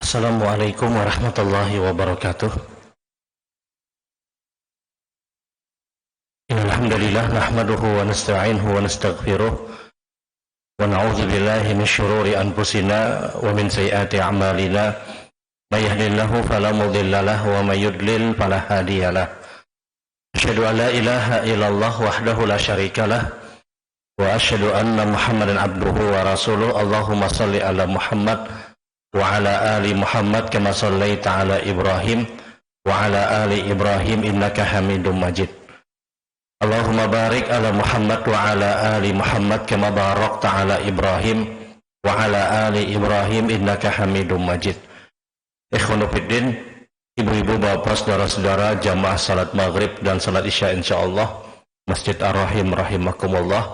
Assalamualaikum warahmatullahi wabarakatuh. Alhamdulillah nahmaduhu wa nasta'inuhu wa nastaghfiruh wa na'udzu billahi min syururi anfusina wa min sayyiati a'malina. May yahdihillahu fala mudilla lahu wa may yudlil fala hadiyalah. Asyhadu an la ilaha illallah wahdahu la syarikalah wa asyhadu anna Muhammadan abduhu wa rasuluh. Allahumma shalli ala Muhammad wa ala ali Muhammad kama shallaita ala Ibrahim wa ala ali Ibrahim innaka Hamidum Majid. Allahumma barik ala Muhammad wa ala ali Muhammad kama barakta ala Ibrahim wa ala ali Ibrahim innaka Hamidum Majid. Ikhwanu fiddin, ibu-ibu, bapak, saudara-saudara, jamaah salat maghrib dan salat isya insyaallah Masjid Ar-Rahim rahimakumullah.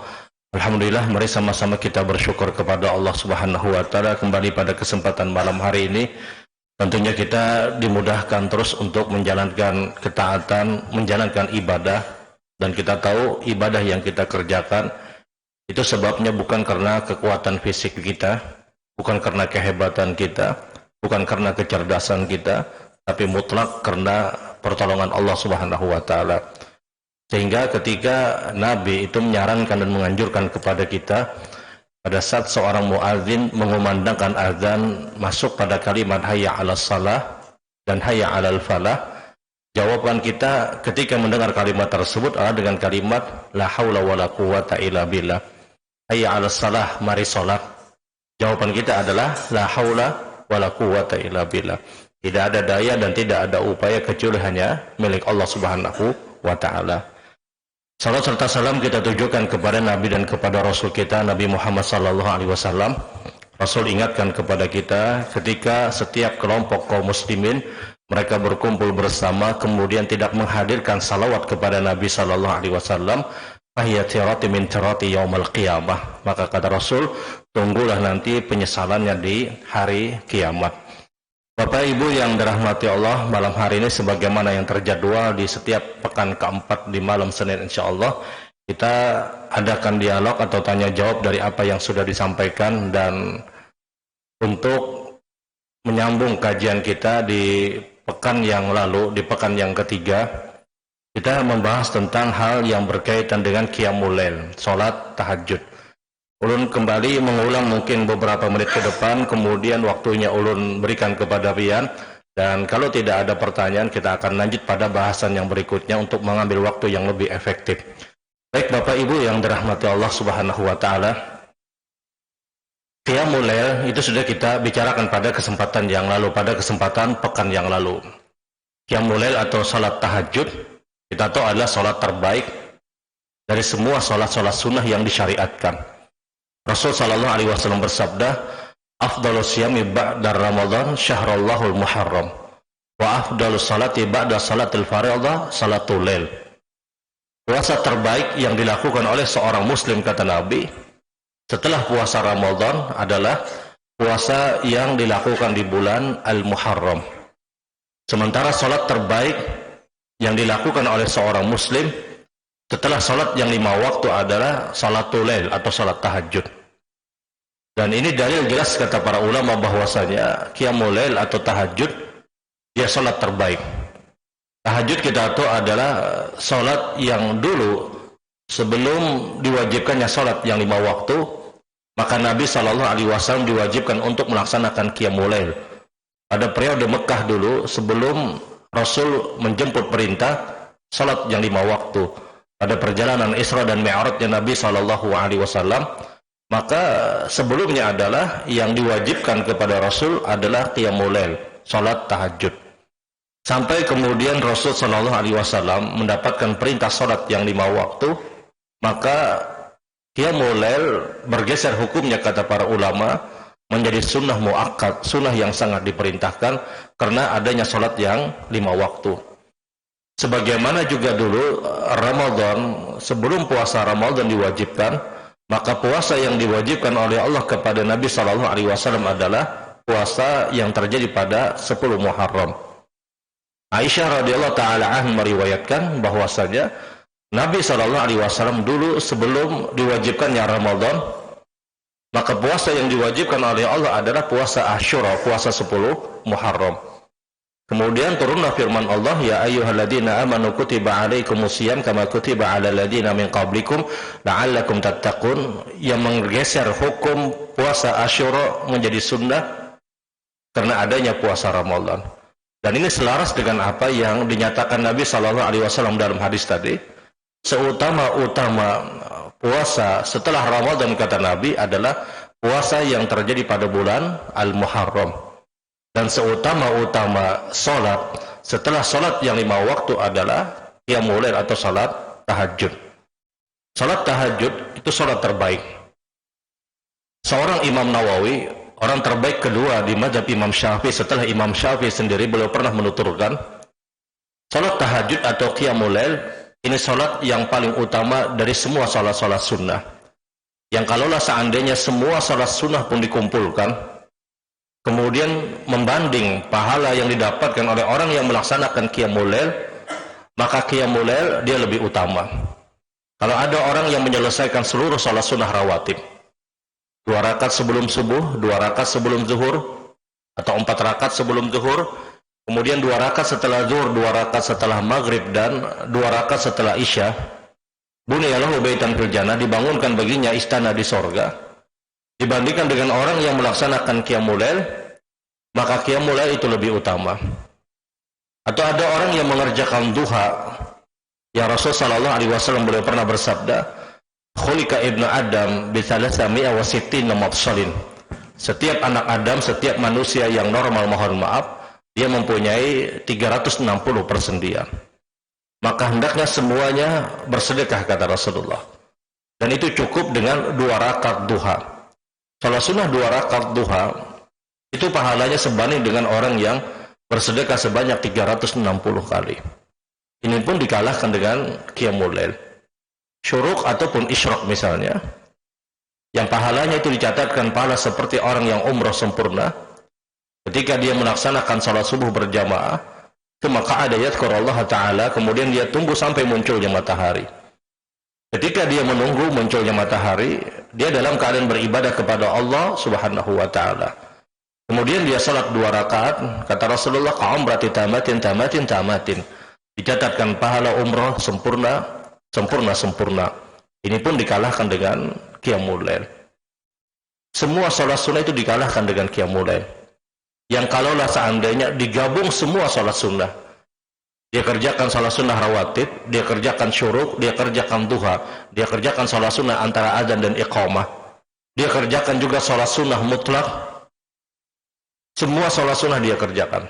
Alhamdulillah, mari sama-sama kita bersyukur kepada Allah Subhanahu wa taala kembali pada kesempatan malam hari ini. Tentunya kita dimudahkan terus untuk menjalankan ketaatan, menjalankan ibadah, dan kita tahu ibadah yang kita kerjakan itu sebabnya bukan karena kekuatan fisik kita, bukan karena kehebatan kita, bukan karena kecerdasan kita, tapi mutlak karena pertolongan Allah Subhanahu wa taala. Sehingga ketika Nabi itu menyarankan dan menganjurkan kepada kita pada saat seorang muadzin mengumandangkan azan masuk pada kalimat hayya 'alas shalah dan hayya 'alal falah, jawaban kita ketika mendengar kalimat tersebut adalah dengan kalimat la haula wala quwata illa billah. Hayya 'alas shalah, mari salat. Jawaban kita adalah la haula wala quwata illa billah. Tidak ada daya dan tidak ada upaya kecuali hanya milik Allah Subhanahu wa taala. Salat serta salam kita tujukan kepada Nabi dan kepada Rasul kita Nabi Muhammad sallallahu alaihi wasallam. Rasul ingatkan kepada kita ketika setiap kelompok kaum muslimin mereka berkumpul bersama kemudian tidak menghadirkan salawat kepada Nabi sallallahu alaihi wasallam, fahiya tirati min tirati yaumil qiyamah. Maka kata Rasul, tunggulah nanti penyesalannya di hari kiamat. Bapak Ibu yang dirahmati Allah, malam hari ini sebagaimana yang terjadwal di setiap pekan keempat di malam Senin insyaallah kita adakan dialog atau tanya jawab dari apa yang sudah disampaikan, dan untuk menyambung kajian kita di pekan yang lalu, di pekan yang ketiga, kita membahas tentang hal yang berkaitan dengan qiyamul lail, salat tahajud. Ulun kembali mengulang mungkin beberapa menit ke depan, kemudian waktunya ulun berikan kepada Pian, dan kalau tidak ada pertanyaan kita akan lanjut pada bahasan yang berikutnya untuk mengambil waktu yang lebih efektif. Baik Bapak Ibu yang dirahmati Allah Subhanahu wa taala, qiyamul lail itu sudah kita bicarakan pada kesempatan yang lalu, pada kesempatan pekan yang lalu. Qiyamul lail atau salat tahajud kita tahu adalah salat terbaik dari semua salat-salat sunnah yang disyariatkan. Rasul sallallahu alaihi wasallam bersabda, afdhalus siyami ba'da Ramadan syahrallahul muharram wa afdhalus salati ba'da salatil fardhu salatul lail. Puasa terbaik yang dilakukan oleh seorang muslim, kata Nabi, setelah puasa Ramadan adalah puasa yang dilakukan di bulan Al-Muharram. Sementara salat terbaik yang dilakukan oleh seorang muslim setelah salat yang 5 waktu adalah salatul lail atau salat tahajud. Dan ini dalil jelas kata para ulama bahwasanya qiyamul lail atau tahajud dia salat terbaik. Tahajud kita tahu adalah salat yang dulu sebelum diwajibkannya salat yang 5 waktu, maka Nabi sallallahu alaihi wasallam diwajibkan untuk melaksanakan qiyamul lail. Pada periode Mekah dulu sebelum Rasul menjemput perintah salat yang 5 waktu. Pada perjalanan Isra dan Mi'rajnya Nabi sallallahu alaihi wasallam, maka sebelumnya adalah yang diwajibkan kepada Rasul adalah qiyamul lail, salat tahajud. Sampai kemudian Rasul sallallahu alaihi wasallam mendapatkan perintah salat yang 5 waktu, maka qiyamul lail bergeser hukumnya kata para ulama menjadi sunnah muakkad, sunnah yang sangat diperintahkan karena adanya salat yang 5 waktu. Sebagaimana juga dulu Ramadan, sebelum puasa Ramadan diwajibkan, maka puasa yang diwajibkan oleh Allah kepada Nabi sallallahu alaihi wasallam adalah puasa yang terjadi pada 10 Muharram. Aisyah radhiyallahu taala anha meriwayatkan bahwasanya Nabi sallallahu alaihi wasallam dulu sebelum diwajibkannya Ramadan, Maka puasa yang diwajibkan oleh Allah adalah puasa Asyura, puasa 10 Muharram. Kemudian turunlah firman Allah, ya ayyuhalladzina amanu kutiba alaikumusiyam kama kutiba alal ladzina min qablikum la'allakum tattaqun, yang menggeser hukum puasa Asyura menjadi sunnah karena adanya puasa Ramadan. Dan ini selaras dengan apa yang dinyatakan Nabi SAW dalam hadis tadi. Seutama-utama puasa setelah Ramadan, kata Nabi, adalah puasa yang terjadi pada bulan Al-Muharram. Dan seutama-utama solat setelah solat yang 5 waktu adalah qiyamul lail atau solat tahajud. Solat tahajud itu solat terbaik. Seorang Imam Nawawi, orang terbaik kedua di mazhab Imam Syafi'i setelah Imam Syafi'i sendiri, beliau pernah menuturkan solat tahajud atau qiyamul lail ini solat yang paling utama dari semua solat-solat sunnah. Yang kalaulah seandainya semua solat sunnah pun dikumpulkan, kemudian membanding pahala yang didapatkan oleh orang yang melaksanakan qiyamul lail, maka qiyamul lail dia lebih utama. Kalau ada orang yang menyelesaikan seluruh salat sunnah rawatib, 2 rakaat sebelum subuh, 2 rakaat sebelum zuhur, atau 4 rakaat sebelum zuhur, kemudian 2 rakaat setelah zuhur, 2 rakaat setelah maghrib, dan 2 rakaat setelah isya, bunyalahu baitan fil jannah, dibangunkan baginya istana di sorga. Dibandingkan dengan orang yang melaksanakan qiyamul lail, maka qiyamul lail itu lebih utama. Atau ada orang yang mengerjakan duha, yang Rasul sallallahu alaihi wasallam beliau pernah bersabda, khuliqa ibnu Adam bi 360 mafsalin. Setiap anak Adam, setiap manusia yang normal, mohon maaf, dia mempunyai 360 persendian. Maka hendaknya semuanya bersedekah, kata Rasulullah. Dan itu cukup dengan 2 rakaat duha. Salat sunnah 2 rakaat duha itu pahalanya sebanding dengan orang yang bersedekah sebanyak 360 kali. Ini pun dikalahkan dengan qiyamul lail. Syuruk ataupun isyraq misalnya, yang pahalanya itu dicatatkan pahala seperti orang yang umrah sempurna. Ketika dia melaksanakan salat subuh berjamaah, maka ada yadhkurullah ta'ala, kemudian dia tunggu sampai munculnya matahari. Ketika dia menunggu munculnya matahari, dia dalam keadaan beribadah kepada Allah Subhanahu wa ta'ala. Kemudian dia salat 2 rakaat, kata Rasulullah, ka'umrati tamatin tamatin tamatin. Dicatatkan pahala umrah sempurna, sempurna, sempurna. Ini pun dikalahkan dengan qiyamul lail. Semua salat sunnah itu dikalahkan dengan qiyamul lail. Yang kalaulah seandainya digabung semua salat sunnah, dia kerjakan salat sunnah rawatib, dia kerjakan syuruk, dia kerjakan duha, dia kerjakan salat sunnah antara adzan dan iqamah, dia kerjakan juga salat sunnah mutlak. Semua salat sunnah dia kerjakan,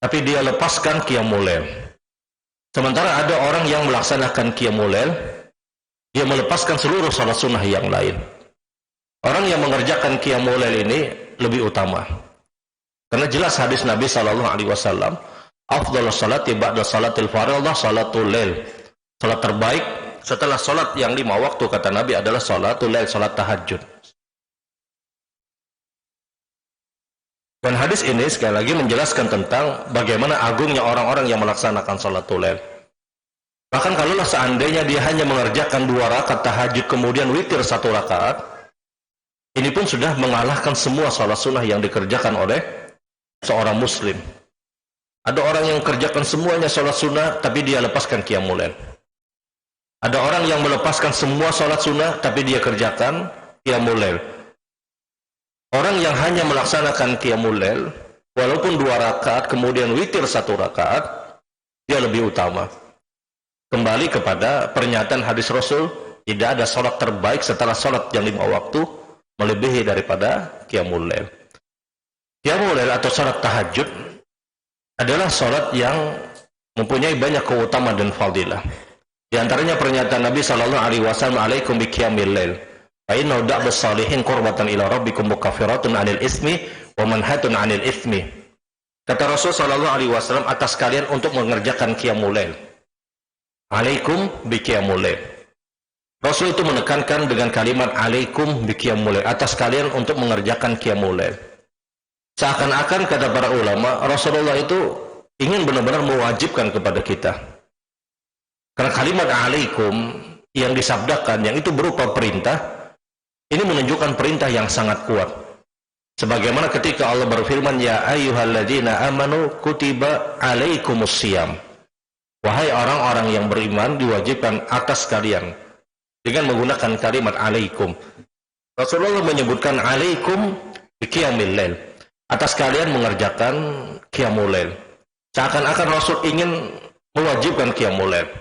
tapi dia lepaskan qiyamul lail. Sementara ada orang yang melaksanakan qiyamul lail, dia melepaskan seluruh salat sunnah yang lain. Orang yang mengerjakan qiyamul lail ini lebih utama, karena jelas hadis Nabi SAW, afdhalus salati ba'da salatil fardhah salatul lail. Salat terbaik setelah salat yang 5 waktu, kata Nabi, adalah salatul lail, salat tahajud. Dan hadis ini sekali lagi menjelaskan tentang bagaimana agungnya orang-orang yang melaksanakan salatul lail. Bahkan kalaulah seandainya dia hanya mengerjakan 2 rakaat tahajud kemudian witir 1 rakaat, ini pun sudah mengalahkan semua salat sunnah yang dikerjakan oleh seorang muslim. Ada orang yang kerjakan semuanya salat sunnah tapi dia lepaskan qiyamul lail. Ada orang yang melepaskan semua salat sunnah tapi dia kerjakan qiyamul lail. Orang yang hanya melaksanakan qiyamul lail walaupun 2 rakaat kemudian witir 1 rakaat, dia lebih utama. Kembali kepada pernyataan hadis Rasul, tidak ada salat terbaik setelah salat yang 5 waktu melebihi daripada qiyamul lail. Qiyamul lail atau salat tahajud adalah salat yang mempunyai banyak keutamaan dan fadilah. Di antaranya pernyataan Nabi sallallahu alaihi wasallam, "Alaikum biqiyamil lail, fa innahu da'bus salihin qurbatan ila rabbikum mukaffiratun 'anil ismi wa manhatun 'anil ismi." Kata Rasul sallallahu alaihi wasallam atas kalian untuk mengerjakan qiyamul lail. Alaikum biqiyamul lail. Rasul itu menekankan dengan kalimat alaikum biqiyamul lail, atas kalian untuk mengerjakan qiyamul lail. Seakan-akan kata para ulama, Rasulullah itu ingin benar-benar mewajibkan kepada kita. Karena kalimat alaikum yang disabdakan, yang itu berupa perintah, Ini menunjukkan perintah yang sangat kuat. Sebagaimana ketika Allah berfirman, ya ayyuhalladzina amanu kutiba alaikumusiyam. Wahai orang-orang yang beriman, diwajibkan atas kalian dengan menggunakan kalimat alaikum. Rasulullah menyebutkan alaikum bi qiyamil lail. Atas kalian mengerjakan qiyamul lail. Seakan-akan Rasul ingin mewajibkan qiyamul lail.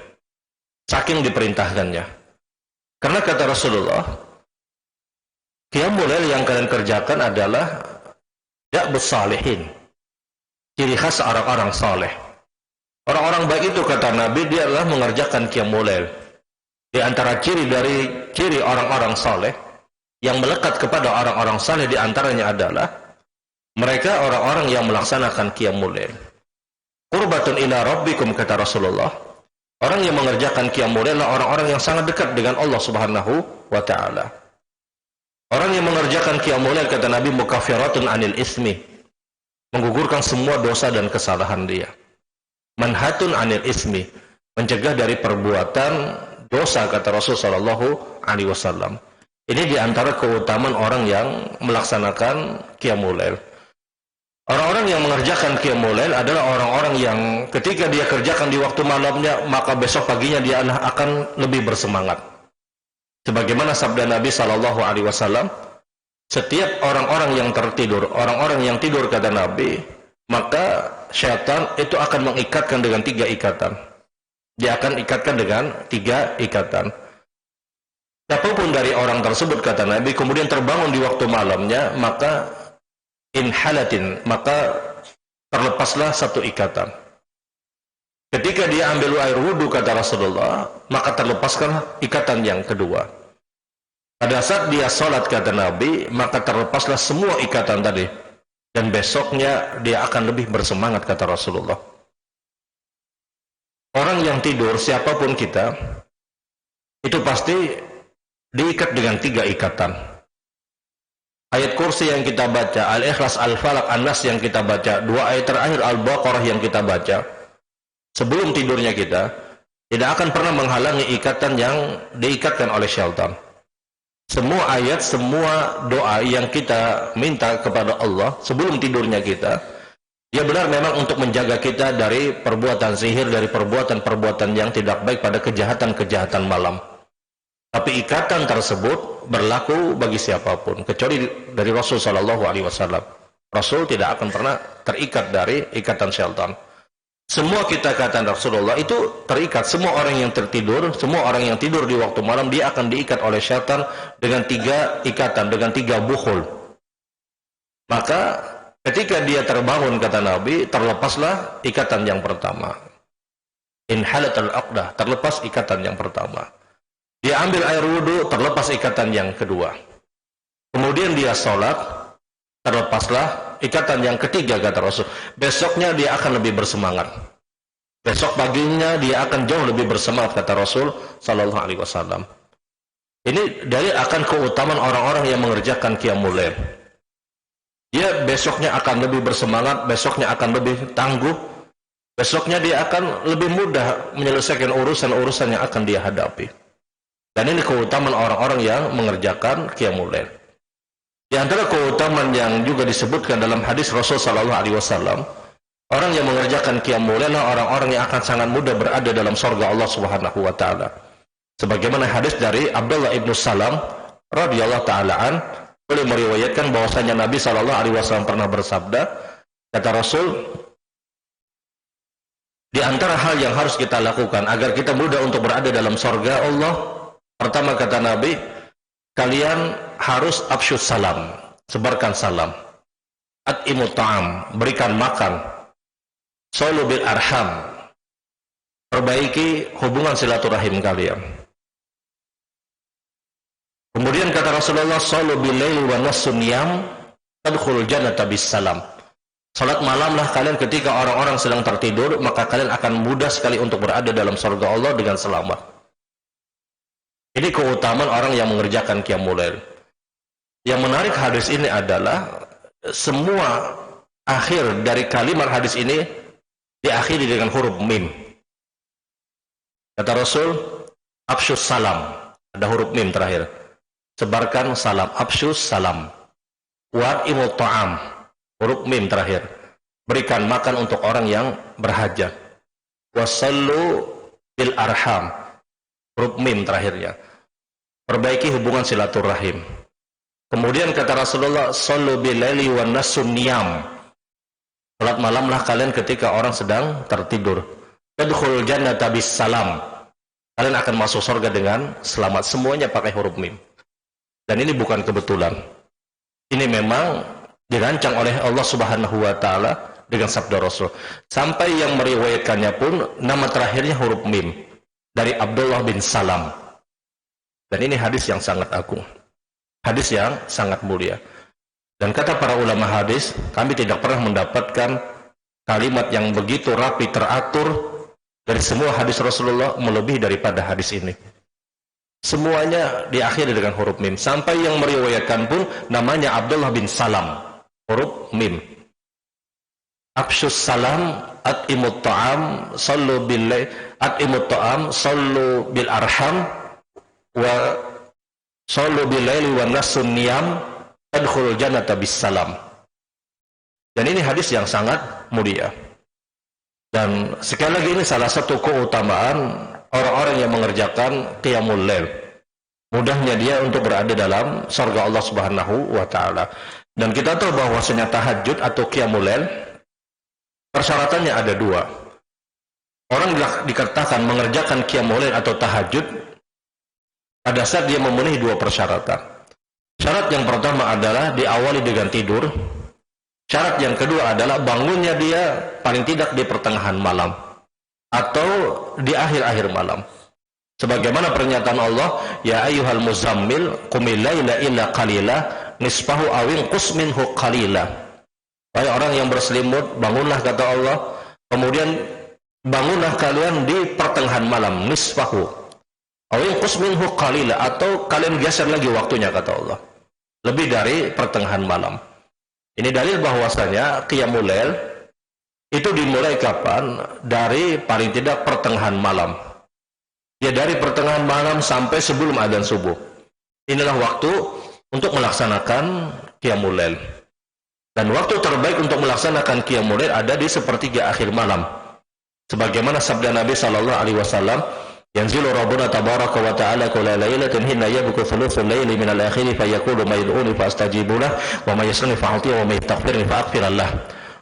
Saking diperintahkannya. Karena kata Rasulullah, qiyamul lail yang kalian kerjakan adalah da'bus salihin. Ciri khas orang-orang saleh. Orang-orang baik itu kata Nabi, dia adalah mengerjakan qiyamul lail. Di antara ciri orang-orang saleh yang melekat kepada orang-orang saleh di antaranya adalah mereka orang-orang yang melaksanakan qiyamul lail. Qurbatun ila rabbikum kata Rasulullah. Orang yang mengerjakan qiyamul lail adalah orang-orang yang sangat dekat dengan Allah Subhanahu wa taala. Orang yang mengerjakan qiyamul lail kata Nabi mukaffiratun anil ismi. Menggugurkan semua dosa dan kesalahan dia. Manhatun anil ismi. Mencegah dari perbuatan dosa kata Rasul sallallahu alaihi wasallam. Ini di antara keutamaan orang yang melaksanakan qiyamul lail. Orang-orang yang mengerjakan qiyamul lail adalah orang-orang yang ketika dia kerjakan di waktu malamnya, maka besok paginya dia akan lebih bersemangat. Sebagaimana sabda Nabi sallallahu alaihi wasallam, setiap orang-orang yang tertidur, orang-orang yang tidur kata Nabi, maka syaitan itu akan mengikatkan dengan 3 ikatan. Dia akan ikatkan dengan 3 ikatan. Siapapun dari orang tersebut kata Nabi kemudian terbangun di waktu malamnya, maka inhalatin, maka terlepaslah 1 ikatan. Ketika dia ambil air wudhu kata Rasulullah, maka terlepaskan ikatan yang kedua. Pada saat dia sholat kata Nabi, maka terlepaslah semua ikatan tadi. Dan besoknya dia akan lebih bersemangat kata Rasulullah. Orang yang tidur, siapapun kita, itu pasti diikat dengan 3 ikatan. Ayat kursi yang kita baca, Al-Ikhlas, Al-Falaq, An-Nas yang kita baca, 2 ayat terakhir Al-Baqarah yang kita baca, sebelum tidurnya kita, tidak akan pernah menghalangi ikatan yang diikatkan oleh syaitan. Semua ayat, semua doa yang kita minta kepada Allah sebelum tidurnya kita, ya benar memang untuk menjaga kita dari perbuatan sihir, dari perbuatan-perbuatan yang tidak baik pada kejahatan-kejahatan malam. Tapi ikatan tersebut berlaku bagi siapapun, kecuali dari Rasul sallallahu alaihi wasallam. Rasul tidak akan pernah terikat dari ikatan syaitan. Semua kita kata Rasulullah itu terikat. Semua orang yang tertidur, semua orang yang tidur di waktu malam, dia akan diikat oleh syaitan dengan 3 ikatan, dengan 3 bukhul. Maka ketika dia terbangun kata Nabi, terlepaslah ikatan yang pertama. Inhalatul aqdah, terlepas ikatan yang pertama. Dia ambil air wudhu, terlepas ikatan yang kedua. Kemudian dia sholat, terlepaslah ikatan yang ketiga kata Rasul. Besoknya dia akan lebih bersemangat. Besok paginya dia akan jauh lebih bersemangat kata Rasul sallallahu alaihi wasallam. Ini dalil akan keutamaan orang-orang yang mengerjakan qiyamul lail. Dia besoknya akan lebih bersemangat, besoknya akan lebih tangguh, besoknya dia akan lebih mudah menyelesaikan urusan-urusan yang akan dia hadapi. Dan ini keutamaan orang-orang yang mengerjakan qiyamul lail. Di antara keutamaan yang juga disebutkan dalam hadis Rasul sallallahu alaihi wasallam, orang yang mengerjakan qiyamul lail orang-orang yang akan sangat mudah berada dalam surga Allah Subhanahu wa taala. Sebagaimana hadis dari Abdullah ibnu Salam radhiyallahu taala an, beliau meriwayatkan bahwasanya Nabi sallallahu alaihi wasallam pernah bersabda, kata Rasul, di antara hal yang harus kita lakukan agar kita mudah untuk berada dalam surga Allah, pertama kata Nabi, kalian harus afsyus salam, sebarkan salam. At'imut ta'am, berikan makan. Shalu bil arham, perbaiki hubungan silaturahim kalian. Kemudian kata Rasulullah, shalu bil laili wa nassun niyam tadkhulul jannata bis salam. Salat malamlah kalian ketika orang-orang sedang tertidur, maka kalian akan mudah sekali untuk berada dalam surga Allah dengan selamat. Ini keutamaan orang yang mengerjakan qiyamul lail. Yang menarik hadis ini adalah semua akhir dari kalimat hadis ini diakhiri dengan huruf mim. Kata Rasul, afsyus salam, ada huruf mim terakhir. sebarkan salam, absyus salam. Wa imut ta'am, huruf mim terakhir, berikan makan untuk orang yang berhajat. Wasallu bil arham, huruf mim terakhirnya, perbaiki hubungan silaturahim. Kemudian kata Rasulullah, sallu bil laili wan nasu niyam, salat malamlah kalian ketika orang sedang tertidur. Tadkhul jannata bis salam, kalian akan masuk surga dengan selamat. Semuanya pakai huruf mim. Dan ini bukan kebetulan, ini memang dirancang oleh Allah Subhanahu wa taala dengan sabda Rasul. Sampai yang meriwayatkannya pun nama terakhirnya huruf mim, dari Abdullah bin Salam. Dan ini hadis yang sangat agung, hadis yang sangat mulia. Dan kata para ulama hadis, kami tidak pernah mendapatkan kalimat yang begitu rapi, teratur dari semua hadis Rasulullah melebihi daripada hadis ini. Semuanya diakhiri dengan huruf mim. Sampai yang meriwayatkan pun namanya Abdullah bin Salam, huruf mim. Absyus salam, at'imut ta'am, sallu bil at'imut ta'am, sallu bil arham, wa sallu bil laili wan nasu niyam, adkhulul jannata bis salam. Dan ini hadis yang sangat mulia. Dan sekali lagi ini salah satu keutamaan orang-orang yang mengerjakan qiyamul lail. Mudahnya dia untuk berada dalam surga Allah Subhanahu wa taala. Dan kita tahu bahwasanya tahajud atau qiyamul lail persyaratannya ada dua. Orang dikatakan mengerjakan qiyamul lail atau tahajud pada saat dia memenuhi dua persyaratan. Syarat yang pertama adalah diawali dengan tidur. Syarat yang kedua adalah bangunnya dia paling tidak di pertengahan malam atau di akhir-akhir malam. Sebagaimana pernyataan Allah, ya ayyuhal muzammil qumil laila illa qalila nisfahu aw inqus minhu qalila. Wahai orang yang berselimut, bangunlah kata Allah, kemudian bangunlah kalian di pertengahan malam, nisfahu aw inqus minhu qalila, atau kalian geser lagi waktunya kata Allah, lebih dari pertengahan malam. Ini dalil bahwasanya qiyamul lail itu dimulai kapan? Dari paling tidak pertengahan malam. Ya, dari pertengahan malam sampai sebelum adzan subuh. Inilah waktu untuk melaksanakan qiyamul lail. Dan waktu terbaik untuk melaksanakan qiyamul lail ada di sepertiga akhir malam. Sebagaimana sabda Nabi sallallahu alaihi wasallam, yanzilu rabbuna tabaraka wa ta'ala kulla lailatin hina yabku thuluthul laili min al-akhir fa yaqulu may yad'uni fa astajibu lahu wa may yas'alni fa a'tihi wa may yastaghfirni fa aghfir lahu.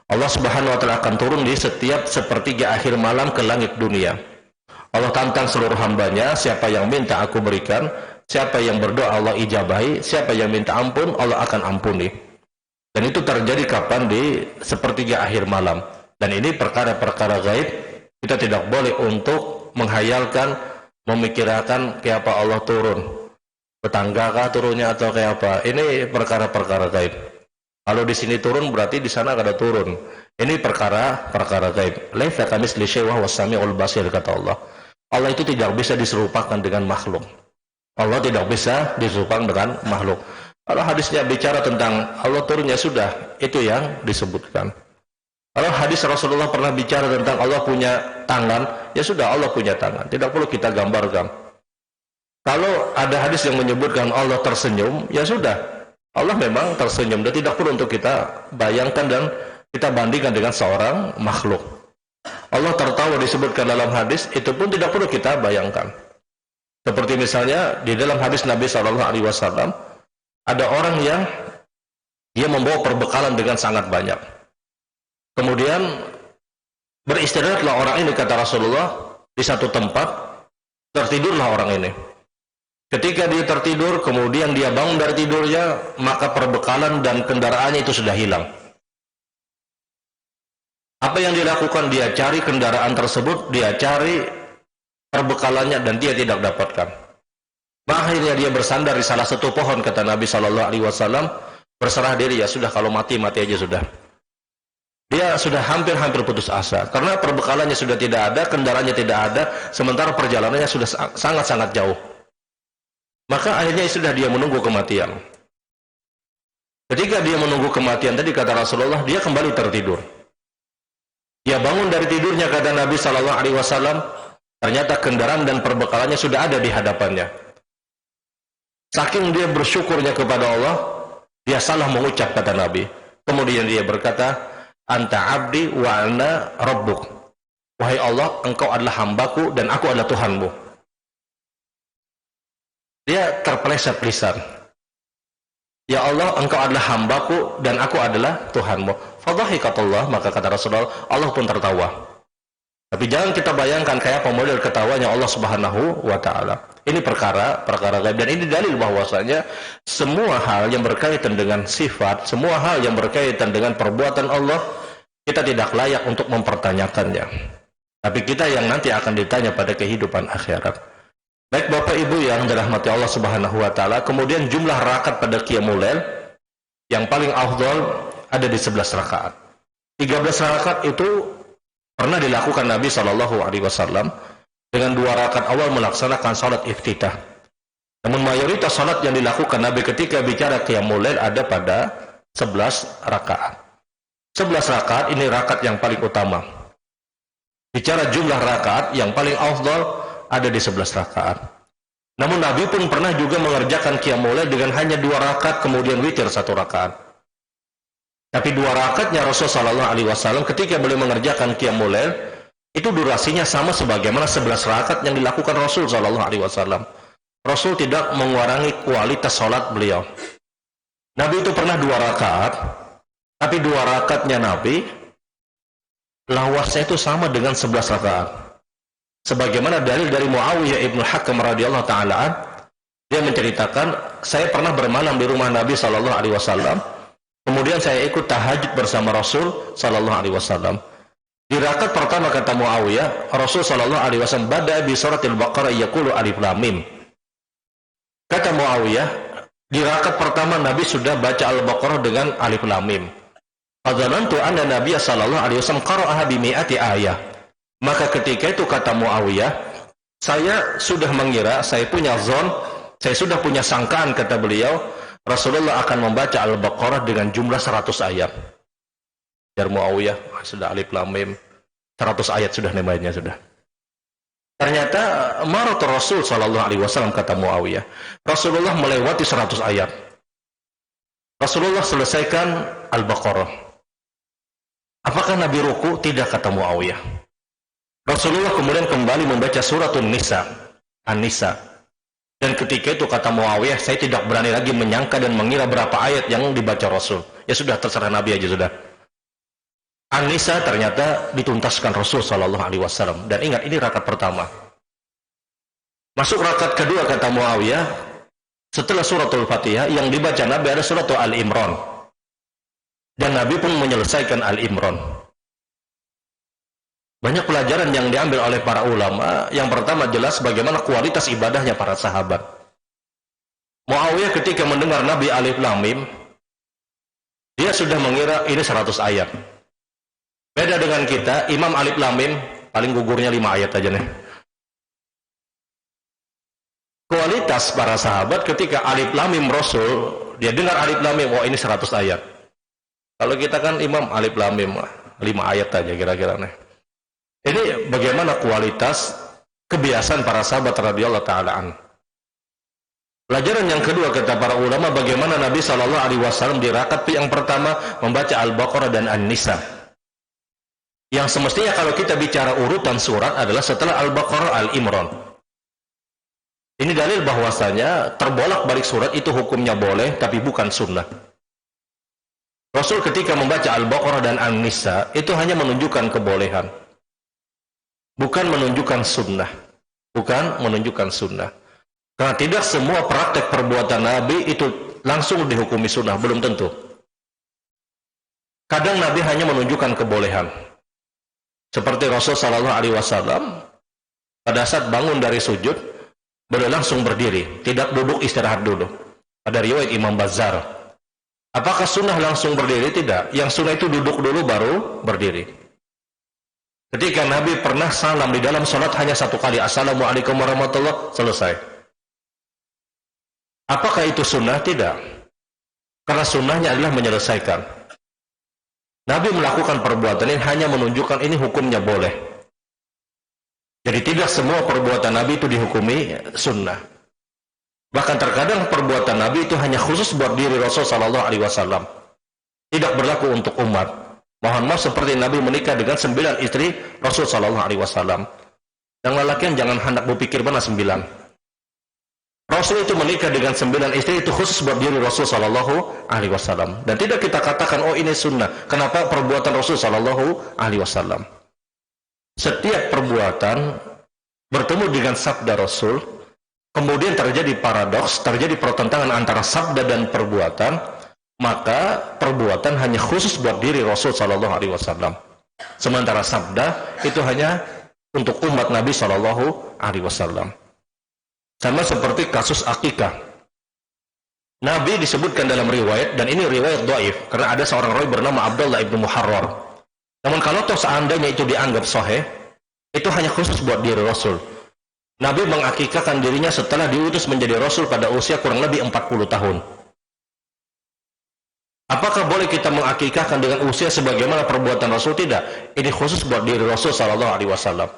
Allah Subhanahu wa taala akan turun di setiap sepertiga akhir malam ke langit dunia. Allah tantang seluruh hambanya, siapa yang minta aku berikan, siapa yang berdoa Allah ijabahi, siapa yang minta ampun Allah akan ampuni. Dan itu terjadi kapan? Di sepertiga akhir malam. Dan ini perkara-perkara gaib, kita tidak boleh untuk menghayalkan, memikirkan kayak apa Allah turun, tetanggakah turunnya atau kayak apa. Ini perkara-perkara gaib. Kalau di sini turun berarti di sana ada turun. Ini perkara-perkara gaib. Laisa kamitslihi syai'un wa huwas samiul basir kata Allah. Allah itu tidak bisa diserupakan dengan makhluk. Allah tidak bisa diserupakan dengan makhluk. Kalau hadisnya bicara tentang Allah turunnya sudah, itu yang disebutkan. Kalau hadis Rasulullah pernah bicara tentang Allah punya tangan, ya sudah Allah punya tangan. Tidak perlu kita gambarkan. Kalau ada hadis yang menyebutkan Allah tersenyum, ya sudah. Allah memang tersenyum dan tidak perlu untuk kita bayangkan dan kita bandingkan dengan seorang makhluk. Allah tertawa disebutkan dalam hadis, itu pun tidak perlu kita bayangkan. Seperti misalnya di dalam hadis Nabi SAW, ada orang yang dia membawa perbekalan dengan sangat banyak. Kemudian beristirahatlah orang ini kata Rasulullah di satu tempat, tertidurlah orang ini. Ketika dia tertidur, kemudian dia bangun dari tidurnya, maka perbekalan dan kendaraannya itu sudah hilang. Apa yang dilakukan? Dia cari kendaraan tersebut, dia cari perbekalannya dan dia tidak dapatkan. Akhirnya dia bersandar di salah satu pohon kata Nabi SAW, berserah diri, ya sudah kalau mati aja sudah. Dia sudah hampir putus asa karena perbekalannya sudah tidak ada, kendaraannya tidak ada, sementara perjalanannya sudah sangat-sangat jauh. Maka akhirnya sudah dia menunggu kematian. Ketika dia menunggu kematian tadi kata Rasulullah, dia kembali tertidur. Dia bangun dari tidurnya kata Nabi SAW, ternyata kendaraan dan perbekalannya sudah ada di hadapannya. Saking dia bersyukurnya kepada Allah, dia salah mengucap kata Nabi. Kemudian dia berkata, anta abdi wa ana rabbuk. Wahai Allah, engkau adalah hambaku dan aku adalah Tuhanmu. Dia terpeleset lisan. Ya Allah, engkau adalah hambaku dan aku adalah Tuhanmu. Fadhahikatullah, maka kata Rasulullah, Allah pun tertawa. Tapi jangan kita bayangkan kayak apa model ketawanya Allah Subhanahu wa taala. Ini perkara gaib, dan ini dalil bahwasanya semua hal yang berkaitan dengan sifat, semua hal yang berkaitan dengan perbuatan Allah, kita tidak layak untuk mempertanyakannya. Tapi kita yang nanti akan ditanya pada kehidupan akhirat. Baik Bapak Ibu yang dirahmati Allah Subhanahu wa taala, kemudian jumlah rakaat pada Qiyamul Lail yang paling afdal ada di 11 rakaat. 13 rakaat itu pernah dilakukan Nabi Shallallahu Alaihi Wasallam dengan 2 rakaat awal melaksanakan salat iftitah. Namun mayoritas salat yang dilakukan Nabi ketika bicara Qiyamul Lail ada pada 11 rakaat. 11 rakaat ini rakaat yang paling utama. Bicara jumlah rakaat yang paling afdal ada di 11 rakaat. Namun Nabi pun pernah juga mengerjakan Qiyamul Lail dengan hanya 2 rakaat kemudian witir 1 rakaat. Tapi 2 rakaatnya Rasul Shallallahu Alaihi Wasallam ketika beliau mengerjakan Qiyamul Lail itu durasinya sama sebagaimana 11 rakaat yang dilakukan Rasul Shallallahu Alaihi Wasallam. Rasul tidak mengurangi kualitas sholat beliau. Nabi itu pernah 2 rakaat, tapi 2 rakaatnya Nabi lawasnya itu sama dengan 11 rakaat. Sebagaimana dalil dari Muawiyah ibnu Hakam radhiyallahu taala, dia menceritakan, saya pernah bermalam di rumah Nabi Shallallahu Alaihi Wasallam. Kemudian saya ikut tahajud bersama Rasul Sallallahu Alaihi Wasallam. Di rakaat pertama kata Muawiyah, Rasul Sallallahu Alaihi Wasallam bada bi suratil Baqarah yaqulu alif lam mim. Kata Muawiyah, di rakaat pertama Nabi sudah baca Al-Baqarah dengan alif lam mim. Fadzanantu anna Nabiy Sallallahu Alaihi Wasallam qara'aha bi mi'ati ayah. Maka ketika itu kata Muawiyah, saya sudah mengira, saya punya zon, saya sudah punya sangkaan kata beliau, Rasulullah akan membaca Al-Baqarah dengan jumlah 100 ayat. Dari Muawiyah, sudah alif lam mim, 100 ayat sudah namanya sudah. Ternyata marat Rasul Sallallahu Alaihi Wasallam kata Muawiyah, Rasulullah melewati 100 ayat. Rasulullah selesaikan Al-Baqarah. Apakah Nabi ruku? Tidak kata Muawiyah. Rasulullah kemudian kembali membaca suratun Nisa, An-Nisa. Dan ketika itu kata Muawiyah, saya tidak berani lagi menyangka dan mengira berapa ayat yang dibaca Rasul. Ya sudah, terserah Nabi aja sudah. An-Nisa ternyata dituntaskan Rasul Sallallahu Alaihi Wasallam. Dan ingat, ini rakaat pertama. Masuk rakaat kedua kata Muawiyah, setelah suratul Fatihah yang dibaca Nabi ada suratul Al-Imran. Dan Nabi pun menyelesaikan Al-Imran. Banyak pelajaran yang diambil oleh para ulama. Yang pertama jelas bagaimana kualitas ibadahnya para sahabat. Muawiyah ketika mendengar Nabi alif lam mim, dia sudah mengira ini 100 ayat. Beda dengan kita, Imam alif lam mim paling gugurnya 5 ayat aja nih. Kualitas para sahabat ketika alif lam mim Rasul, dia dengar alif lam mim, oh ini 100 ayat. Kalau kita kan Imam alif lam mim 5 ayat aja kira-kira nih. Ini bagaimana kualitas kebiasaan para sahabat radhiyallahu taala an. Pelajaran yang kedua kata para ulama, bagaimana Nabi Shallallahu Alaihi Wasallam di rakaat yang pertama membaca Al-Baqarah dan An-Nisa. Yang semestinya kalau kita bicara urutan surat adalah setelah Al-Baqarah Al-Imran. Ini dalil bahwasanya terbolak-balik surat itu hukumnya boleh tapi bukan sunnah. Rasul ketika membaca Al-Baqarah dan An-Nisa itu hanya menunjukkan kebolehan. Bukan menunjukkan sunnah. Bukan menunjukkan sunnah. Karena tidak semua praktek perbuatan Nabi itu langsung dihukumi sunnah. Belum tentu. Kadang Nabi hanya menunjukkan kebolehan. Seperti Rasul Sallallahu Alaihi Wasallam pada saat bangun dari sujud, beliau langsung berdiri. Tidak duduk istirahat dulu. Ada riwayat Imam Bazzar. Apakah sunnah langsung berdiri? Tidak. Yang sunnah itu duduk dulu baru berdiri. Ketika Nabi pernah salam di dalam salat hanya 1 kali, Assalamualaikum warahmatullahi, selesai. Apakah itu sunnah? Tidak. Karena sunnahnya adalah menyelesaikan. Nabi melakukan perbuatan ini hanya menunjukkan ini hukumnya boleh. Jadi tidak semua perbuatan Nabi itu dihukumi sunnah. Bahkan terkadang perbuatan Nabi itu hanya khusus buat diri Rasul Shallallahu Alaihi Wasallam, tidak berlaku untuk umat. Mohon maaf, seperti Nabi menikah dengan 9 istri Rasul Shallallahu Alaihi Wasallam. Yang lelakian jangan hendak berpikir mana 9. Rasul itu menikah dengan 9 istri itu khusus buat diri Rasul Shallallahu Alaihi Wasallam. Dan tidak kita katakan oh ini sunnah. Kenapa perbuatan Rasul Shallallahu Alaihi Wasallam? Setiap perbuatan bertemu dengan sabda Rasul, kemudian terjadi paradoks, terjadi pertentangan antara sabda dan perbuatan, maka perbuatan hanya khusus buat diri Rasul Shallallahu Alaihi Wasallam. Sementara sabda itu hanya untuk umat Nabi Shallallahu Alaihi Wasallam. Sama seperti kasus akikah. Nabi disebutkan dalam riwayat, dan ini riwayat dhaif, karena ada seorang rawi bernama Abdullah ibnu Muharrar. Namun kalau toh seandainya itu dianggap sahih, itu hanya khusus buat diri Rasul. Nabi mengakikahkan dirinya setelah diutus menjadi Rasul pada usia kurang lebih 40 tahun. Apakah boleh kita mengakikahkan dengan usia sebagaimana perbuatan Rasul? Tidak. Ini khusus buat diri Rasul Sallallahu Alaihi Wasallam.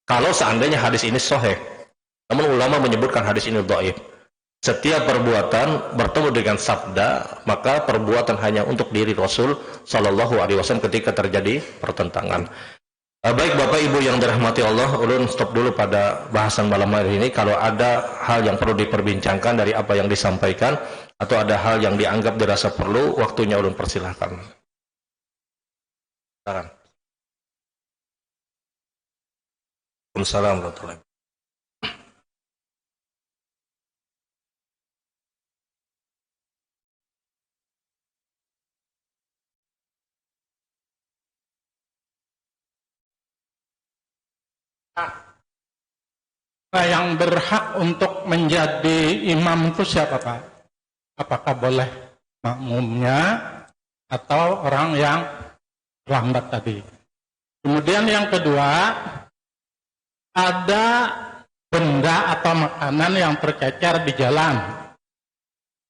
Kalau seandainya hadis ini sahih. Namun ulama menyebutkan hadis ini dhaif. Setiap perbuatan bertemu dengan sabda, maka perbuatan hanya untuk diri Rasul Sallallahu Alaihi Wasallam ketika terjadi pertentangan. Baik Bapak Ibu yang dirahmati Allah, ulun stop dulu pada bahasan malam hari ini. Kalau ada hal yang perlu diperbincangkan dari apa yang disampaikan, atau ada hal yang dianggap dirasa perlu, waktunya ulun persilahkan. Waalaikumsalam warahmatullahi wabarakatuh. Yang berhak untuk menjadi imam itu siapa Pak? Apakah boleh makmumnya atau orang yang lambat tadi? Kemudian yang kedua, ada benda atau makanan yang tercecer di jalan.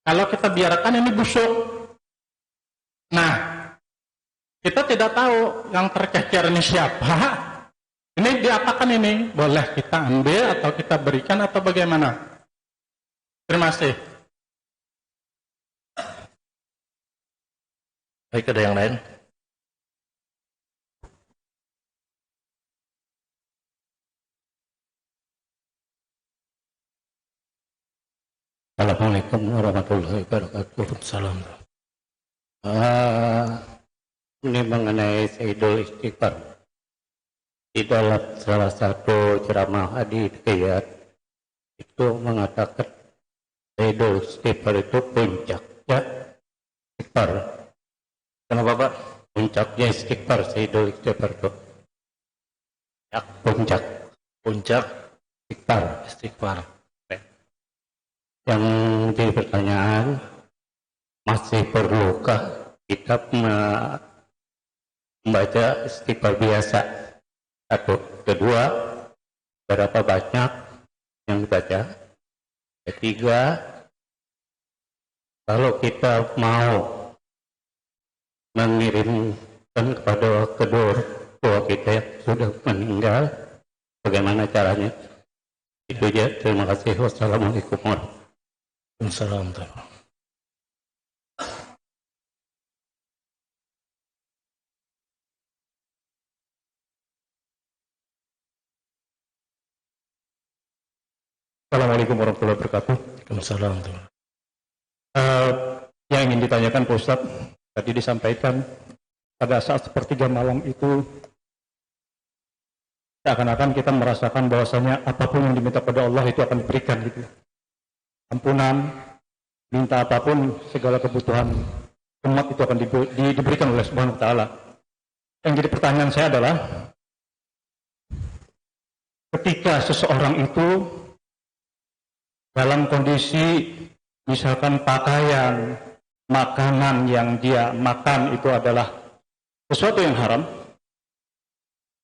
Kalau kita biarkan ini busuk. Nah, kita tidak tahu yang tercecer ini siapa. Ini diapakan ini? Boleh kita ambil atau kita berikan atau bagaimana? Terima kasih. Baik, ada yang lain? Assalamualaikum warahmatullahi wabarakatuh. Salam. Ini mengenai Sayyidul Istighfar. Di dalam salah satu ceramah hadis Hidayat itu mengatakan Sayyidul Istighfar itu puncaknya istighfar. Kenapa Pak? Puncaknya istighfar, Sayyidul Istighfar itu. Puncak Istighfar. Istighfar. Yang jadi pertanyaan, masih perlukah kita membaca istighfar biasa? Satu. Kedua, berapa banyak yang dibaca? Ketiga, kalau kita mau mengirimkan kepada kedua tua kita yang sudah meninggal, bagaimana caranya? Itu aja. Terima kasih. Wassalamualaikum warahmatullahi wabarakatuh. Assalamualaikum. Assalamualaikum warahmatullahi wabarakatuh. Assalamualaikum. Yang ingin ditanyakan Pak Ustadz, tadi disampaikan pada saat sepertiga malam itu seakan-akan kita merasakan bahwasanya apapun yang diminta pada Allah itu akan diberikan gitu. Ampunan, minta apapun, segala kebutuhan umat itu akan diberikan oleh Subhanahu wa Ta'ala. Yang jadi pertanyaan saya adalah, ketika seseorang itu dalam kondisi misalkan pakaian, makanan yang dia makan itu adalah sesuatu yang haram,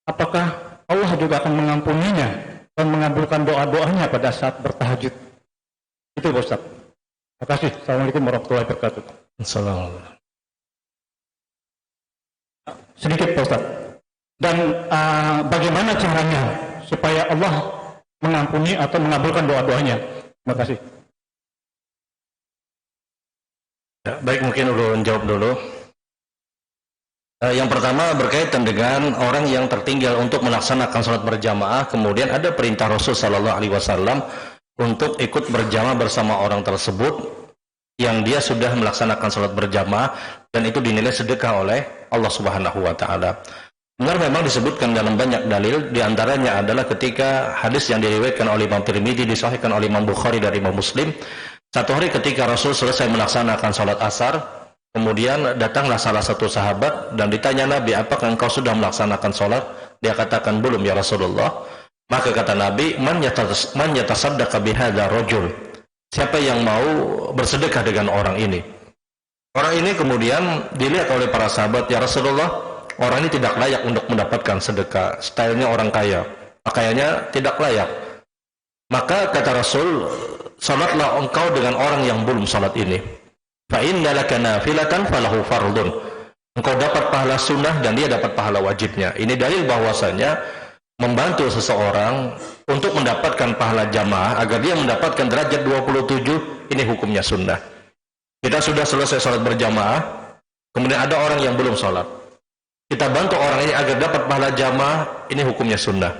apakah Allah juga akan mengampuninya dan mengabulkan doa-doanya pada saat bertahajud? Itu Pak Ustaz. Terima kasih. Assalamualaikum warahmatullahi wabarakatuh. Assalamualaikum. Sedikit Pak Ustaz. Dan bagaimana caranya supaya Allah mengampuni atau mengabulkan doa-doanya? Terima kasih. Ya, baik, mungkin ulun jawab dulu. Yang pertama berkaitan dengan orang yang tertinggal untuk melaksanakan sholat berjamaah, kemudian ada perintah Rasul Shallallahu Alaihi Wasallam untuk ikut berjamaah bersama orang tersebut yang dia sudah melaksanakan sholat berjamaah dan itu dinilai sedekah oleh Allah Subhanahu Wa Taala. Benar, memang disebutkan dalam banyak dalil, diantaranya adalah ketika hadis yang diriwayatkan oleh Imam Tirmidzi, disahihkan oleh Imam Bukhari dari Imam Muslim. Satu hari ketika Rasul selesai melaksanakan sholat asar, kemudian datanglah salah satu sahabat dan ditanya Nabi, apakah engkau sudah melaksanakan sholat? Dia katakan, belum ya Rasulullah. Maka kata Nabi, man yatasaddaqa bihadza rajul. Siapa yang mau bersedekah dengan orang ini? Orang ini kemudian dilihat oleh para sahabat, ya Rasulullah, orang ini tidak layak untuk mendapatkan sedekah. Stylenya orang kaya, pakaiannya tidak layak. Maka kata Rasul, salatlah engkau dengan orang yang belum salat ini. Fa inna laka nafilatan falahu fardun. Engkau dapat pahala sunnah dan dia dapat pahala wajibnya. Ini dalil bahwasanya membantu seseorang untuk mendapatkan pahala jamaah agar dia mendapatkan derajat 27, ini hukumnya sunnah. Kita sudah selesai salat berjamaah, kemudian ada orang yang belum salat. Kita bantu orang ini agar dapat pahala jamaah, ini hukumnya sunnah.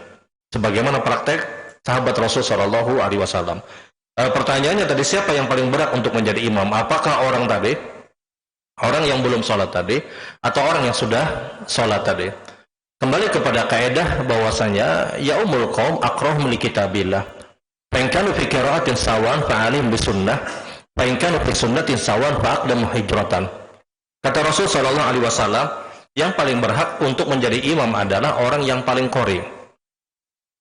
Sebagaimana praktek sahabat Rasul Shallallahu Alaihi Wasallam. Pertanyaannya tadi, siapa yang paling berat untuk menjadi imam? Apakah orang tadi, orang yang belum sholat tadi, atau orang yang sudah sholat tadi? Kembali kepada kaidah bahwasanya ya umul qaum aqrahum li kitabillah. Fa in kanu fi qira'atin sawan fa alim bisunnah, fa in kanu fi sunnatin sawan fa aqdamu hijratan. Kata Rasul Shallallahu Alaihi Wasallam, yang paling berhak untuk menjadi imam adalah orang yang paling qori.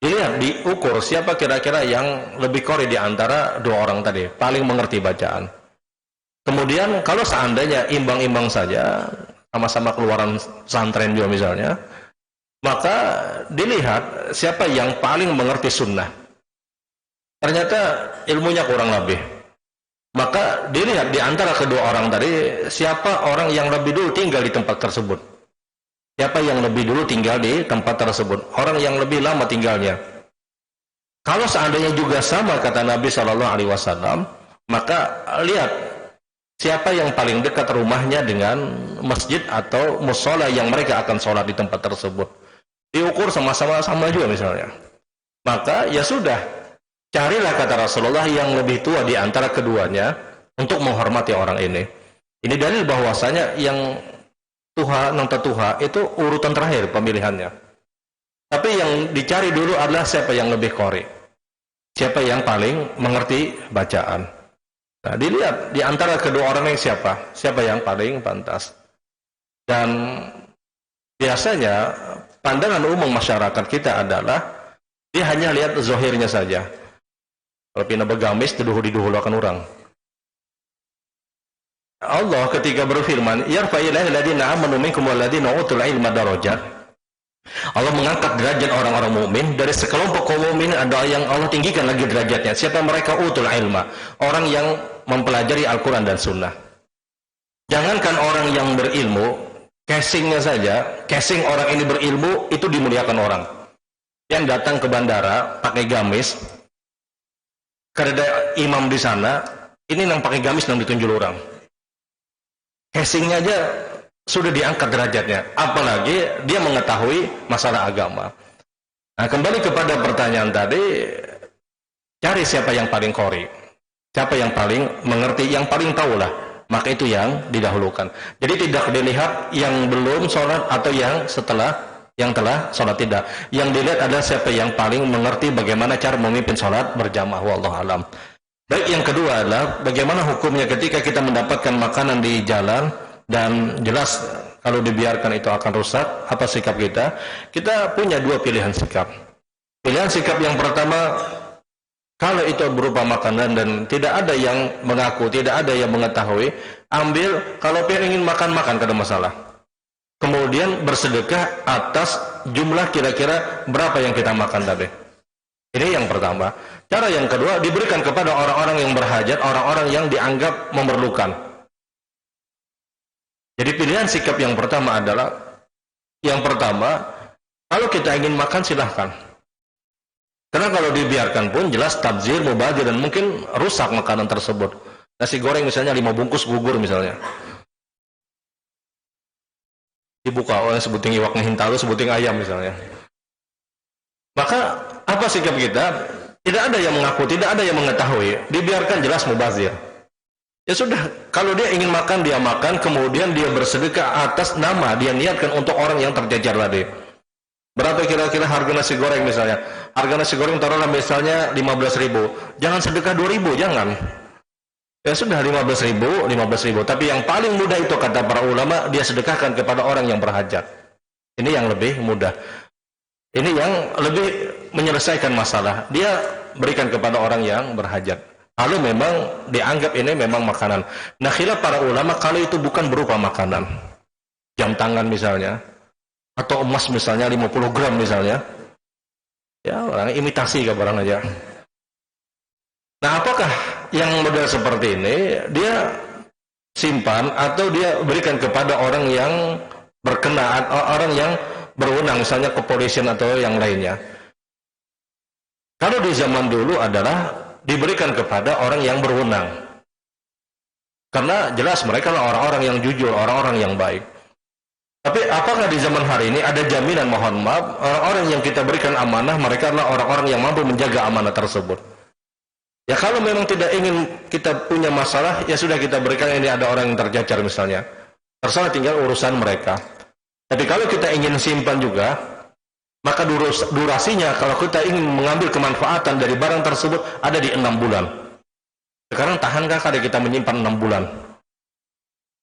Dilihat, diukur siapa kira-kira yang lebih qori di antara dua orang tadi, paling mengerti bacaan. Kemudian kalau seandainya imbang-imbang saja, sama-sama keluaran pesantren juga misalnya, maka dilihat siapa yang paling mengerti sunnah. Ternyata ilmunya kurang lebih. Maka dilihat di antara kedua orang tadi, siapa orang yang lebih dulu tinggal di tempat tersebut. Siapa yang lebih dulu tinggal di tempat tersebut, orang yang lebih lama tinggalnya. Kalau seandainya juga sama kata Nabi Shallallahu Alaihi Wasallam, maka lihat siapa yang paling dekat rumahnya dengan masjid atau musola yang mereka akan sholat di tempat tersebut. Diukur sama-sama juga misalnya. Maka ya sudah, carilah kata Rasulullah yang lebih tua di antara keduanya untuk menghormati orang ini. Ini dalil bahwasanya yang tuha non tetuha itu urutan terakhir pemilihannya. Tapi yang dicari dulu adalah siapa yang lebih qori, siapa yang paling mengerti bacaan. Nah, dilihat di antara kedua orang ini siapa yang paling pantas. Dan biasanya pandangan umum masyarakat kita adalah dia hanya lihat zahirnya saja. Kalau pina begamis diduhul-akan orang. Allah ketika berfirman, yarfa'illahu alladziina aamanu minkum walladziina utul ilma darajat. Allah mengangkat derajat orang-orang mukmin dari sekelompok kaum mukmin, ada yang Allah tinggikan lagi derajatnya. Siapa mereka? Utul ilma, orang yang mempelajari Al-Qur'an dan Sunnah. Jangankan orang yang berilmu, casingnya saja, casing orang ini berilmu itu dimuliakan orang. Yang datang ke bandara pakai gamis, karena imam di sana, ini yang pakai gamis yang ditunjuk orang. Casingnya aja sudah diangkat derajatnya, apalagi dia mengetahui masalah agama. Nah, kembali kepada pertanyaan tadi, cari siapa yang paling qori, siapa yang paling mengerti, yang paling tahulah, maka itu yang didahulukan. Jadi tidak dilihat yang belum sholat atau yang setelah, yang telah sholat, tidak. Yang dilihat adalah siapa yang paling mengerti bagaimana cara memimpin sholat berjamaah. Wallahu alam. Baik, yang kedua adalah bagaimana hukumnya ketika kita mendapatkan makanan di jalan dan jelas kalau dibiarkan itu akan rusak, apa sikap kita? Kita punya dua pilihan sikap. Pilihan sikap yang pertama, kalau itu berupa makanan dan tidak ada yang mengaku, tidak ada yang mengetahui, ambil, kalau ingin makan, kada masalah. Kemudian bersedekah atas jumlah kira-kira berapa yang kita makan tadi. Ini yang pertama. Cara yang kedua, diberikan kepada orang-orang yang berhajat, orang-orang yang dianggap memerlukan. Jadi pilihan sikap yang pertama adalah, yang pertama, kalau kita ingin makan silahkan. Karena kalau dibiarkan pun jelas tabzir, mubazir, dan mungkin rusak makanan tersebut. Nasi goreng misalnya 5 bungkus gugur misalnya. Dibuka oleh sebuting iwak ngehintalu, sebuting ayam misalnya. Maka apa sikap kita? Tidak ada yang mengaku, tidak ada yang mengetahui. Dibiarkan jelas mubazir. Ya sudah, kalau dia ingin makan, dia makan, kemudian dia bersedekah atas nama dia niatkan untuk orang yang tercecer tadi. Berapa kira-kira harga nasi goreng misalnya? Harga nasi goreng taruhlah misalnya 15.000. Jangan sedekah 2.000, jangan. Ya sudah 15.000. Tapi yang paling mudah itu kata para ulama, dia sedekahkan kepada orang yang berhajat. Ini yang lebih mudah. Ini yang lebih menyelesaikan masalah. Dia berikan kepada orang yang berhajat. Kalau memang dianggap ini memang makanan. Nah, khilaf para ulama kalau itu bukan berupa makanan. Jam tangan misalnya. Atau emas misalnya 50 gram misalnya. Ya, orang imitasi ke barang aja. Nah, apakah yang model seperti ini dia simpan atau dia berikan kepada orang yang berkenaan, orang yang berwenang, misalnya kepolisian atau yang lainnya? Kalau di zaman dulu adalah diberikan kepada orang yang berwenang. Karena jelas mereka adalah orang-orang yang jujur, orang-orang yang baik. Tapi apakah di zaman hari ini ada jaminan, mohon maaf, orang-orang yang kita berikan amanah, mereka adalah orang-orang yang mampu menjaga amanah tersebut? Ya kalau memang tidak ingin kita punya masalah, ya sudah kita berikan, ini ada orang yang tercacar misalnya. Terserah, tinggal urusan mereka. Tapi kalau kita ingin simpan juga, maka durasinya kalau kita ingin mengambil kemanfaatan dari barang tersebut ada di 6 bulan. Sekarang tahankah kada kita menyimpan 6 bulan?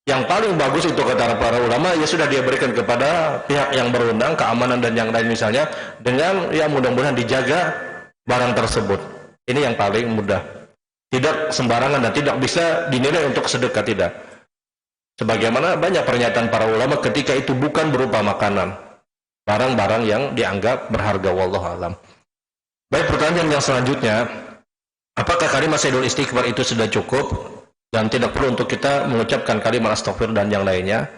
Yang paling bagus itu kata para ulama, ya sudah dia berikan kepada pihak yang berwenang, keamanan dan yang lain misalnya, dengan ya mudah-mudahan dijaga barang tersebut. Ini yang paling mudah. Tidak sembarangan dan tidak bisa dinilai untuk sedekah, tidak. Sebagaimana banyak pernyataan para ulama ketika itu bukan berupa makanan, barang-barang yang dianggap berharga, wallahu alam. Baik, pertanyaan yang selanjutnya, apakah kalimat Sayyidul Istighfar itu sudah cukup dan tidak perlu untuk kita mengucapkan kalimat astaghfir dan yang lainnya?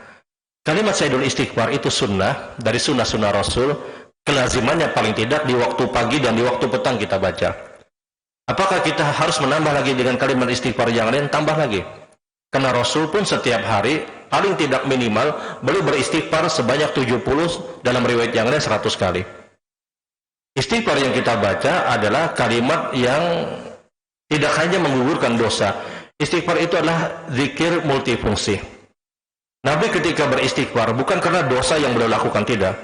Kalimat Sayyidul Istighfar itu sunnah dari sunnah-sunnah Rasul, kelazimannya paling tidak di waktu pagi dan di waktu petang kita baca. Apakah kita harus menambah lagi dengan kalimat istighfar yang lain? Tambah lagi. Karena Rasul pun setiap hari paling tidak minimal beliau beristighfar sebanyak 70, dalam riwayat yang lain 100 kali. Istighfar yang kita baca adalah kalimat yang tidak hanya menggugurkan dosa. Istighfar itu adalah zikir multifungsi. Nabi ketika beristighfar bukan karena dosa yang beliau lakukan, tidak.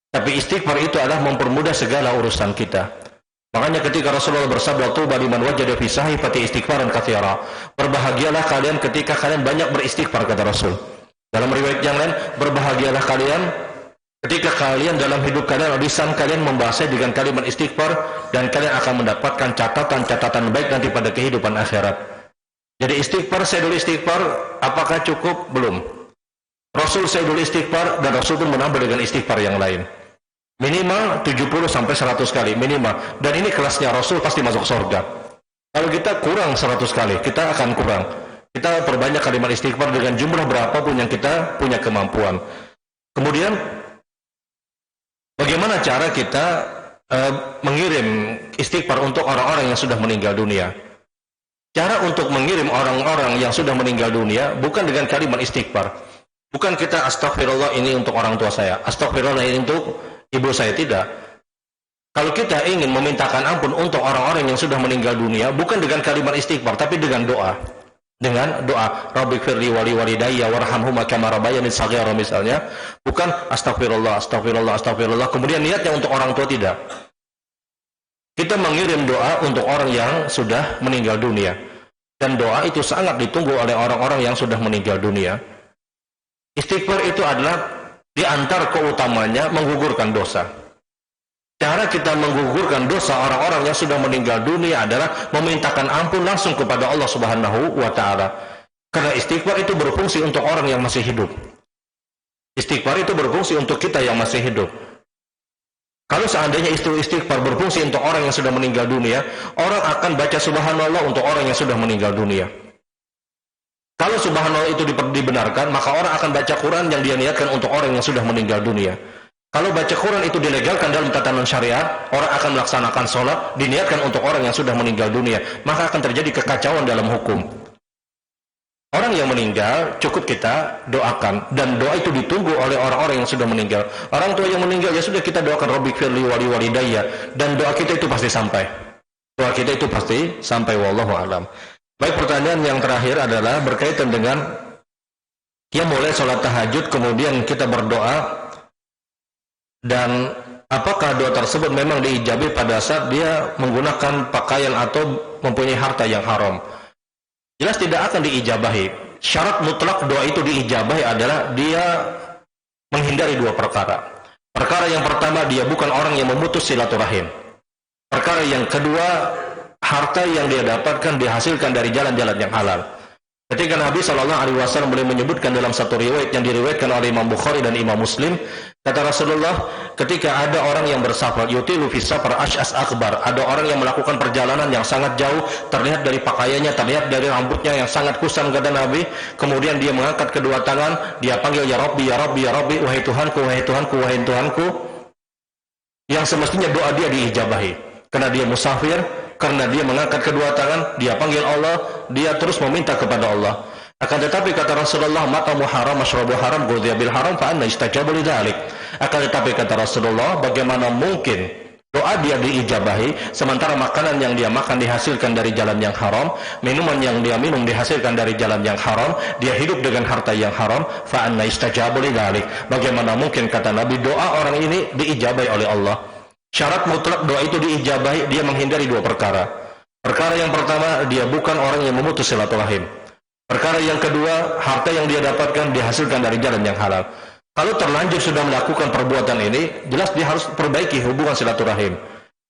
Tapi istighfar itu adalah mempermudah segala urusan kita. Makanya ketika Rasulullah bersabda, tuba liman wajada fi sahifati istighfaran katsira. Berbahagialah kalian ketika kalian banyak beristighfar, kata Rasul. Dalam riwayat yang lain, berbahagialah kalian ketika kalian dalam hidup kalian, lisan kalian membahasnya dengan kalimat istighfar, dan kalian akan mendapatkan catatan-catatan baik nanti pada kehidupan akhirat. Jadi istighfar, Sayyidul Istighfar, apakah cukup? Belum. Rasul Sayyidul Istighfar, dan Rasul pun menambah dengan istighfar yang lain. Minimal 70 sampai 100 kali minimal. Dan ini kelasnya Rasul, pasti masuk surga. Kalau kita kurang 100 kali, kita akan kurang. Kita perbanyak kalimat istighfar dengan jumlah berapapun yang kita punya kemampuan. Kemudian bagaimana cara kita mengirim istighfar untuk orang-orang yang sudah meninggal dunia? Cara untuk mengirim orang-orang yang sudah meninggal dunia bukan dengan kalimat istighfar. Bukan kita astagfirullah ini untuk orang tua saya, astagfirullah ini untuk ibu saya, tidak. Kalau kita ingin memintakan ampun untuk orang-orang yang sudah meninggal dunia, bukan dengan kalimat istighfar, tapi dengan doa. Dengan doa, Rabbighfirli wali walidayya warhamhuma kama rabbayani shaghira misalnya, bukan astagfirullah, astagfirullah, astagfirullah, kemudian niatnya untuk orang tua, tidak. Kita mengirim doa untuk orang yang sudah meninggal dunia. Dan doa itu sangat ditunggu oleh orang-orang yang sudah meninggal dunia. Istighfar itu adalah di antara keutamanya menggugurkan dosa. Cara kita menggugurkan dosa orang-orang yang sudah meninggal dunia adalah memintakan ampun langsung kepada Allah Subhanahu wa Ta'ala. Karena istighfar itu berfungsi untuk orang yang masih hidup. Istighfar itu berfungsi untuk kita yang masih hidup. Kalau seandainya istighfar berfungsi untuk orang yang sudah meninggal dunia, orang akan baca subhanallah untuk orang yang sudah meninggal dunia. Kalau subhanallah itu dibenarkan, maka orang akan baca Quran yang dia niatkan untuk orang yang sudah meninggal dunia. Kalau baca Quran itu dilegalkan dalam tatanan syariat, orang akan melaksanakan sholat diniatkan untuk orang yang sudah meninggal dunia, maka akan terjadi kekacauan dalam hukum. Orang yang meninggal cukup kita doakan, dan doa itu ditunggu oleh orang-orang yang sudah meninggal. Orang tua yang meninggal ya sudah kita doakan Rabbi firli wali walidayya, dan doa kita itu pasti sampai. Doa kita itu pasti sampai, wallahu alam. Baik, pertanyaan yang terakhir adalah berkaitan dengan yang mulai sholat tahajud kemudian kita berdoa, dan apakah doa tersebut memang diijabi pada saat dia menggunakan pakaian atau mempunyai harta yang haram? Jelas tidak akan diijabahi. Syarat mutlak doa itu diijabahi adalah dia menghindari dua perkara. Perkara yang pertama, dia bukan orang yang memutus silaturahim. Perkara yang kedua, harta yang dia dapatkan dihasilkan dari jalan-jalan yang halal. Ketika Nabi SAW boleh menyebutkan dalam satu riwayat yang diriwayatkan oleh Imam Bukhari dan Imam Muslim, kata Rasulullah, ketika ada orang yang bersafar, yutilu fi safar ash'as akbar, ada orang yang melakukan perjalanan yang sangat jauh, terlihat dari pakaiannya, terlihat dari rambutnya yang sangat kusam, kata Nabi, kemudian dia mengangkat kedua tangan, dia panggil ya Rabbi, ya Rabbi, ya Rabbi, wahai Tuhanku, wahai Tuhanku, wahai Tuhanku, yang semestinya doa dia diijabahi, karena dia musafir, karena dia mengangkat kedua tangan, dia panggil Allah, dia terus meminta kepada Allah. Akan tetapi kata Rasulullah, matamu haram, masyrabu haram, ghudhiya bil haram, fa anna istajabu lidzalik. Akan tetapi kata Rasulullah, bagaimana mungkin doa dia diijabahi sementara makanan yang dia makan dihasilkan dari jalan yang haram, minuman yang dia minum dihasilkan dari jalan yang haram, dia hidup dengan harta yang haram, fa anna istajabu lidzalik. Bagaimana mungkin kata Nabi doa orang ini diijabahi oleh Allah? Syarat mutlak doa itu diijabahi, dia menghindari dua perkara. Perkara yang pertama, dia bukan orang yang memutus silaturahim. Perkara yang kedua, harta yang dia dapatkan dihasilkan dari jalan yang halal. Kalau terlanjur sudah melakukan perbuatan ini, jelas dia harus perbaiki hubungan silaturahim.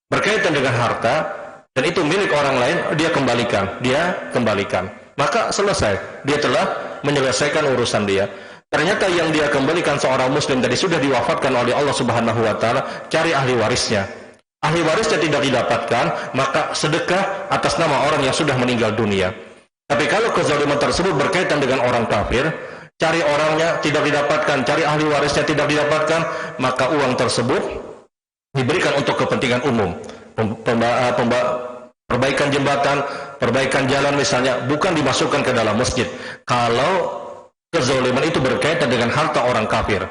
Berkaitan dengan harta, dan itu milik orang lain, dia kembalikan. Maka selesai, dia telah menyelesaikan urusan dia. Ternyata yang dia kembalikan seorang muslim tadi sudah diwafatkan oleh Allah Subhanahu wa taala, cari ahli warisnya. Ahli warisnya tidak didapatkan, maka sedekah atas nama orang yang sudah meninggal dunia. Tapi kalau kezaliman tersebut berkaitan dengan orang kafir, cari orangnya tidak didapatkan, cari ahli warisnya tidak didapatkan, maka uang tersebut diberikan untuk kepentingan umum. Perbaikan jembatan, perbaikan jalan misalnya, bukan dimasukkan ke dalam masjid. Kalau kezaliman itu berkaitan dengan harta orang kafir.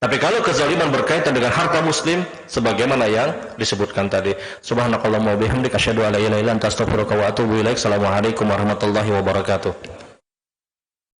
Tapi kalau kezaliman berkaitan dengan harta muslim, sebagaimana yang disebutkan tadi. Subhanakallahumma wa bihamdika asyhadu an la ilaha illa anta astaghfiruka wa atubu ilaik. Assalamualaikum warahmatullahi wabarakatuh.